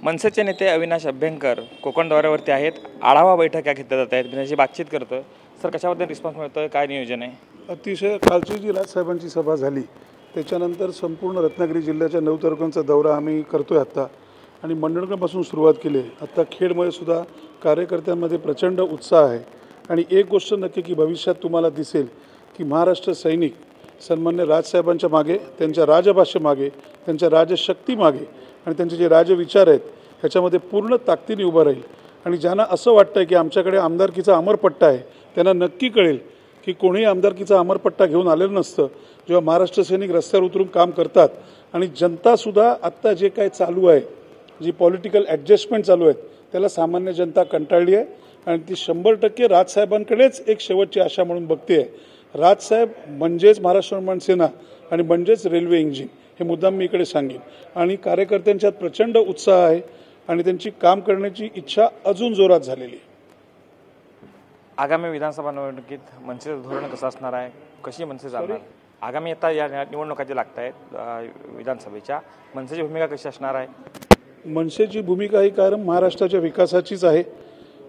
मनसेचे नेते अविनाश अभ्यंकर कोकण दौऱ्यावरती आहेत। आढावा बैठक घेतल्या जात आहेत, त्यांची बातचीत करतो। सर, कशाबद्दल रिस्पॉन्स मिळतोय, काय नियोजन आहे? अतिशय कालची जी राजसाहेबांची सभा झाली त्याच्यानंतर संपूर्ण रत्नागिरी जिल्ह्याच्या 9 तालुक्यांचा दौरा आम्ही करतोय आता आणि मंडणगडपासून सुरुवात केली आहे। आता खेडमध्ये सुद्धा कार्यकर्त्यांमध्ये प्रचंड उत्साह आहे आणि एक गोष्ट नक्की की भविष्यात तुम्हाला दिसेल की महाराष्ट्र सैनिक सन्मान्य राजसाहेबांच्या मागे, त्यांच्या राजभाषेमागे, त्यांच्या राजशक्तीमागे आणि त्यांचे जे राजविचार आहेत ह्याच्यामध्ये पूर्ण ताकदीने उभं राहील। आणि ज्यांना असं वाटतं की आमच्याकडे आमदारकीचा अमरपट्टा आहे त्यांना नक्की कळेल की कोणीही आमदारकीचा अमरपट्टा घेऊन आलेलं नसतं। जेव्हा महाराष्ट्र सैनिक रस्त्यावर उतरून काम करतात आणि जनतासुद्धा आत्ता जे काय चालू आहे, जी पॉलिटिकल ॲडजस्टमेंट चालू आहेत त्याला सामान्य जनता कंटाळली आहे आणि ती 100% राजसाहेबांकडेच एक शेवटची आशा म्हणून बघते आहे। राजसाहेब म्हणजेच महाराष्ट्र निर्माण सेना आणि म्हणजेच रेल्वे इंजिन, हे मुद्दाम मी इकडे सांगेन। आणि कार्यकर्त्यांच्यात प्रचंड उत्साह आहे आणि त्यांची काम करण्याची इच्छा अजून जोरात झालेली आहे। आगामी विधानसभा निवडणुकीत मनसेचं धोरण कसं असणार आहे, कशी मनसे चालणार? आगामी आता या निवडणुका जे लागत आहेत विधानसभेच्या, मनसेची भूमिका कशी असणार आहे? मनसेची भूमिका ही कायम महाराष्ट्राच्या विकासाचीच आहे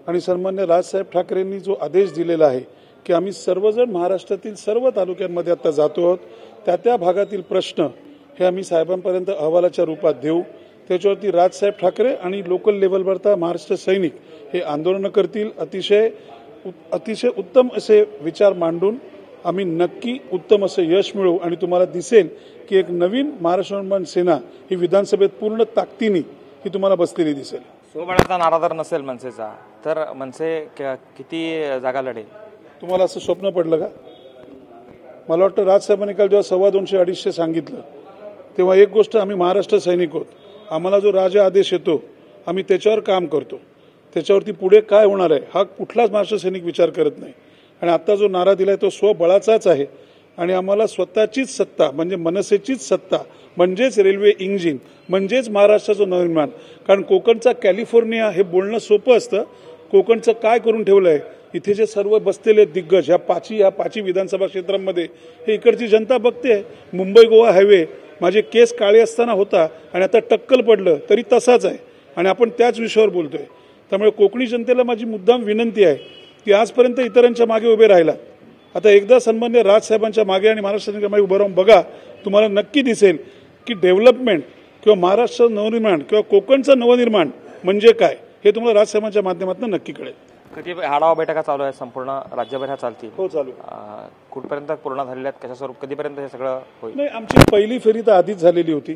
आणि सन्मान्य राजसाहेब ठाकरेंनी जो आदेश दिलेला आहे की आम्ही सर्वजण महाराष्ट्रातील सर्व तालुक्यांमध्ये आता जातो आहोत, त्या भागातील प्रश्न हे आम्ही साहेबांपर्यंत अहवालाच्या रूपात देऊ। त्याच्यावरती राजसाहेब ठाकरे आणि लोकल लेवलवरता महाराष्ट्र सैनिक हे आंदोलन करतील। अतिशय उत्तम असे विचार मांडून आम्ही नक्की उत्तम असं यश मिळवू आणि तुम्हाला दिसेल की एक नवीन महाराष्ट्र निर्माण सेना ही विधानसभेत पूर्ण ताकदीने ही तुम्हाला बसलेली दिसेल। स्वबळाचा नारा जर नसेल मनसेचा तर मनसे किती जागा लढेल? तुम्हाला असं स्वप्न पडलं का? मला वाटतं राजसाहेबांनी काल जेव्हा 250-250 सांगितलं तेव्हा एक गोष्ट, आम्ही महाराष्ट्र सैनिक आहोत, आम्हाला जो राजा आदेश येतो आम्ही त्याच्यावर काम करतो, त्याच्यावरती पुढे काय होणार आहे हा कुठलाच महाराष्ट्र सैनिक विचार करत नाही। आणि आता जो नारा दिलाय तो स्वबळाचाच आहे आणि आम्हाला स्वतःचीच सत्ता म्हणजे मनसेचीच सत्ता म्हणजेच रेल्वे इंजिन म्हणजेच महाराष्ट्राचं नवनिर्माण। कारण कोकणचा कॅलिफोर्निया हे बोलणं सोपं असतं, कोकणचं काय करून ठेवलं आहे इथे जे सर्व बसलेले दिग्गज ह्या पाची विधानसभा क्षेत्रांमध्ये हे इकडची जनता बघते आहे। मुंबई गोवा हायवे माझे केस काळे असताना होता आणि आता टक्कल पडलं तरी तसाच आहे आणि आपण त्याच विषयावर बोलतोय। त्यामुळे कोकणी जनतेला माझी मुद्दाम विनंती आहे की आजपर्यंत इतरांच्या मागे उभे राहिला, आता एकदा सन्मान्य राजसाहेबांच्या मागे आणि महाराष्ट्राच्या मागे उभं राहून बघा, तुम्हाला नक्की दिसेल की डेव्हलपमेंट किंवा महाराष्ट्र नवनिर्माण किंवा कोकणचं नवनिर्माण म्हणजे काय हे तुम्हाला राजसाहेबांच्या माध्यमातून नक्की कळेल। कधी आढावा बैठका चालू आहे संपूर्ण राज्यभर ह्या चालतील? हो, चालू। कुठपर्यंत पूर्ण झालेल्या आहेत, कशा स्वरूप, कधीपर्यंत हे सगळं होईल? नाही, आमची पहिली फेरी तर आधीच झालेली होती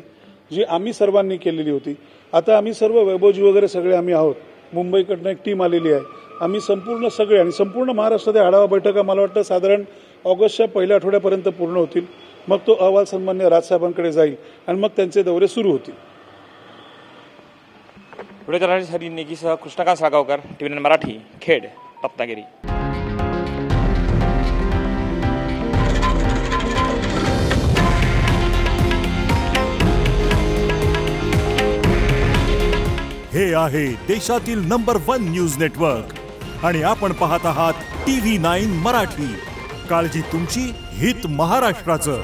जी आम्ही सर्वांनी केलेली होती। आता आम्ही सर्व वैभवजी वगैरे सगळे आम्ही आहोत, मुंबईकडनं एक टीम आलेली आहे, आम्ही संपूर्ण सगळे आणि संपूर्ण महाराष्ट्रातील आढावा बैठका मला वाटतं साधारण ऑगस्टच्या पहिल्या आठवड्यापर्यंत पूर्ण होतील। मग तो अहवाल सन्मान्य राजसाहेबांकडे जाईल आणि मग त्यांचे दौरे सुरू होतील। व्हिडिओ जर्नलिस्ट हरी नेगीसह कृष्णकांत साळगावकर, TV9 मराठी, खेड, रत्नागिरी। हे आहे देशातील नंबर 1 न्यूज नेटवर्क आणि आपण पाहत आहात TV9 मराठी। काळजी तुमची, हित महाराष्ट्राचं।